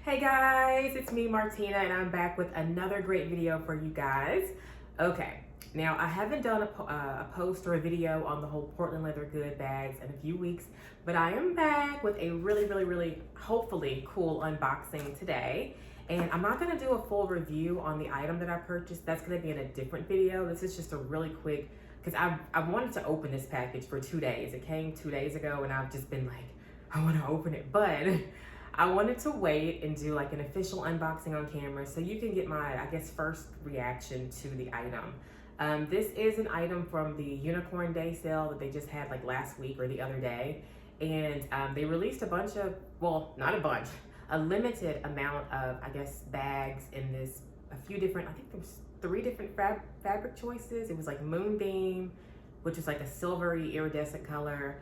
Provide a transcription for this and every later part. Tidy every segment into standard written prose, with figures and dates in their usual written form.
Hey guys, it's me Martina and I'm back with another great video for you guys. Okay, now I haven't done a post or a video on the whole Portland leather good bags in a few weeks, but I am back with a really hopefully cool unboxing today. And I'm not gonna do a full review on the item that I purchased. That's gonna be in a different video. This is just a really quick, because I wanted to open this package for 2 days. It came 2 days ago and I've just been like, I wanna open it, but I wanted to wait and do like an official unboxing on camera so you can get my, I guess, first reaction to the item. This is an item from the Unicorn Day sale that they just had like last week or the other day. And they released a bunch of, well, not a bunch, a limited amount of, I guess, bags in this, a few different, I think there was 3 different fabric choices. It was like Moonbeam, which is like a silvery iridescent color.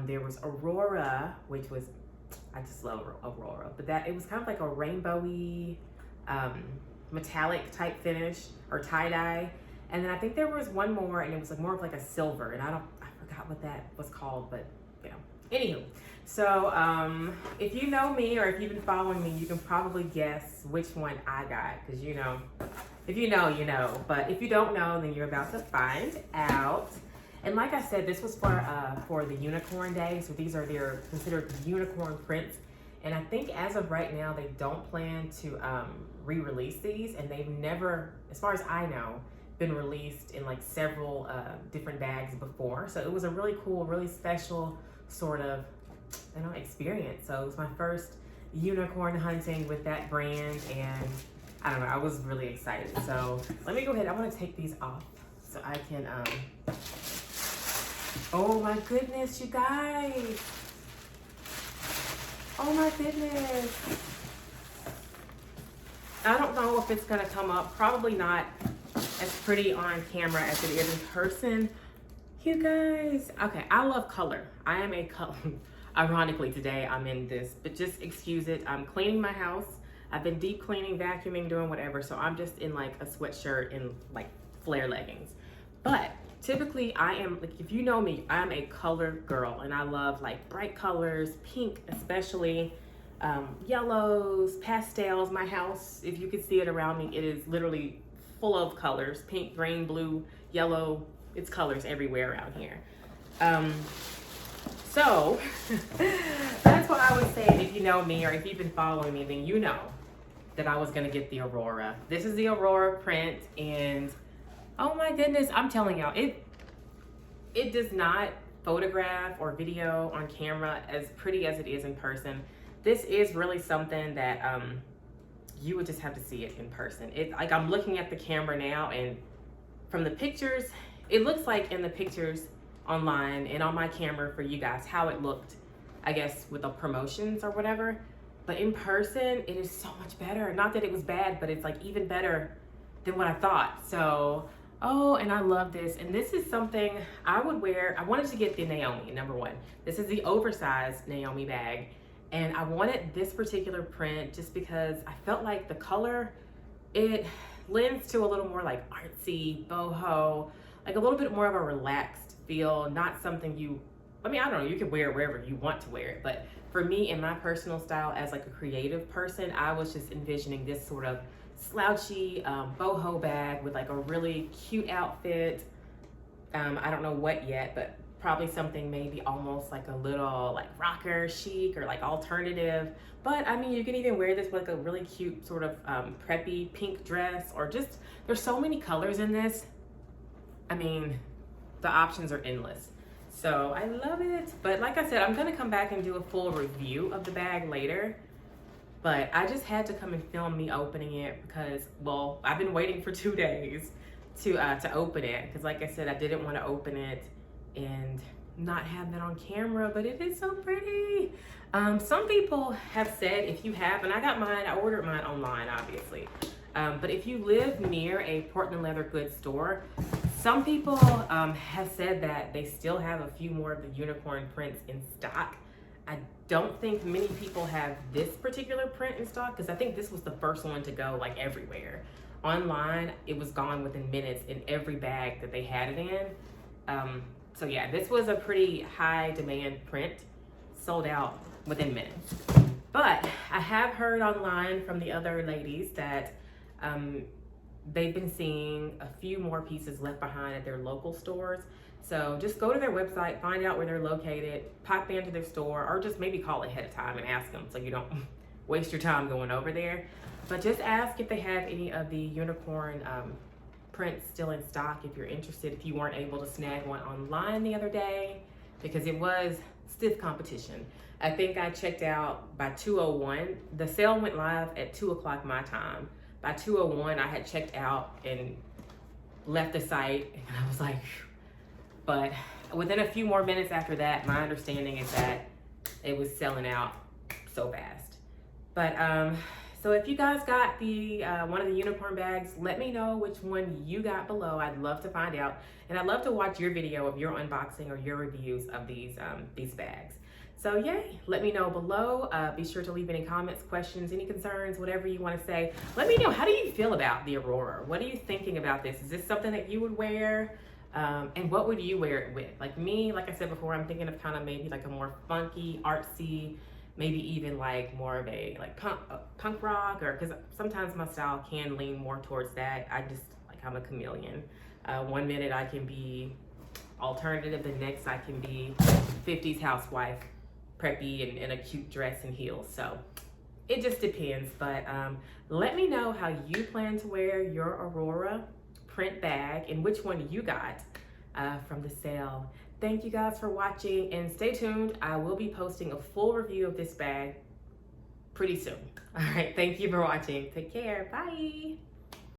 There was Aurora, which was, I just love Aurora, but that it was kind of like a rainbowy, metallic type finish or tie-dye. And then I think there was one more and it was like more of like a silver, and I forgot what that was called, but you know. Anywho, so if you know me or if you've been following me, you can probably guess which one I got, because you know, if you know, you know. But if you don't know, then you're about to find out. And like I said, this was for the Unicorn Day, so these are their considered unicorn prints. And I think as of right now, they don't plan to re-release these, and they've never, as far as I know, been released in like several different bags before. So it was a really cool, really special sort of, you know, experience. So it was my first unicorn hunting with that brand, and I don't know, I was really excited. So let me go ahead, I wanna take these off so I can, oh my goodness, you guys. Oh my goodness. I don't know if it's gonna come up, probably not as pretty on camera as it is in person. You guys, okay, I love color. I am a color, ironically today I'm in this, but just excuse it. I'm cleaning my house. I've been deep cleaning, vacuuming, doing whatever. So I'm just in like a sweatshirt and like flare leggings. But typically I am, like, if you know me, I'm a color girl and I love like bright colors, pink especially, yellows, pastels. My house, if you could see it around me, it is literally full of colors, pink, green, blue, yellow. It's colors everywhere around here. So that's what I was saying. If you know me or if you've been following me, then you know that I was gonna get the Aurora. This is the Aurora print, and oh my goodness, I'm telling y'all, it does not photograph or video on camera as pretty as it is in person. This is really something that you would just have to see it in person. It's like I'm looking at the camera now, and from the pictures, it looks like in the pictures online and on my camera for you guys how it looked, I guess, with the promotions or whatever. But in person, it is so much better. Not that it was bad, but it's like even better than what I thought. So, oh, and I love this. And this is something I would wear. I wanted to get the Naomi, #1. This is the oversized Naomi bag. And I wanted this particular print just because I felt like the color, it lends to a little more like artsy, boho, like a little bit more of a relaxed feel, not something you, I mean, I don't know, you can wear it wherever you want to wear it. But for me, in my personal style as like a creative person, I was just envisioning this sort of slouchy boho bag with like a really cute outfit. I don't know what yet, but probably something maybe almost like a little like rocker chic or like alternative. But I mean, you can even wear this with like a really cute sort of preppy pink dress, or just, there's so many colors in this. I mean, the options are endless. So I love it. But like I said, I'm gonna come back and do a full review of the bag later. But I just had to come and film me opening it because, well, I've been waiting for 2 days to open it. Because like I said, I didn't want to open it and not have that on camera, but it is so pretty. Some people have said if you have, and I got mine, I ordered mine online, obviously. But if you live near a Portland leather goods store, some people have said that they still have a few more of the unicorn prints in stock. I don't think many people have this particular print in stock, because I think this was the first one to go like everywhere. Online, it was gone within minutes in every bag that they had it in. So yeah, this was a pretty high demand print, sold out within minutes. But I have heard online from the other ladies that they've been seeing a few more pieces left behind at their local stores. So just go to their website, find out where they're located, pop into their store, or just maybe call ahead of time and ask them so you don't waste your time going over there. But just ask if they have any of the unicorn prints still in stock if you're interested, if you weren't able to snag one online the other day, because it was stiff competition. I think I checked out by 2:01. The sale went live at 2 o'clock my time. By 2:01, I had checked out and left the site, and I was like, phew. But within a few more minutes after that, my understanding is that it was selling out so fast. But so if you guys got the one of the unicorn bags, let me know which one you got below. I'd love to find out, and I'd love to watch your video of your unboxing or your reviews of these bags. So yay, let me know below. Be sure to leave any comments, questions, any concerns, whatever you want to say. Let me know, how do you feel about the Aurora? What are you thinking about this? Is this something that you would wear? And what would you wear it with? Like me, like I said before, I'm thinking of kind of maybe like a more funky, artsy, maybe even like more of a like punk rock, or because sometimes my style can lean more towards that. I'm a chameleon. One minute I can be alternative, the next I can be 50s housewife, preppy, and in a cute dress and heels. So it just depends. But let me know how you plan to wear your Aurora print bag and which one you got from the sale. Thank you guys for watching, and stay tuned. I will be posting a full review of this bag pretty soon. All right, thank you for watching. Take care. Bye.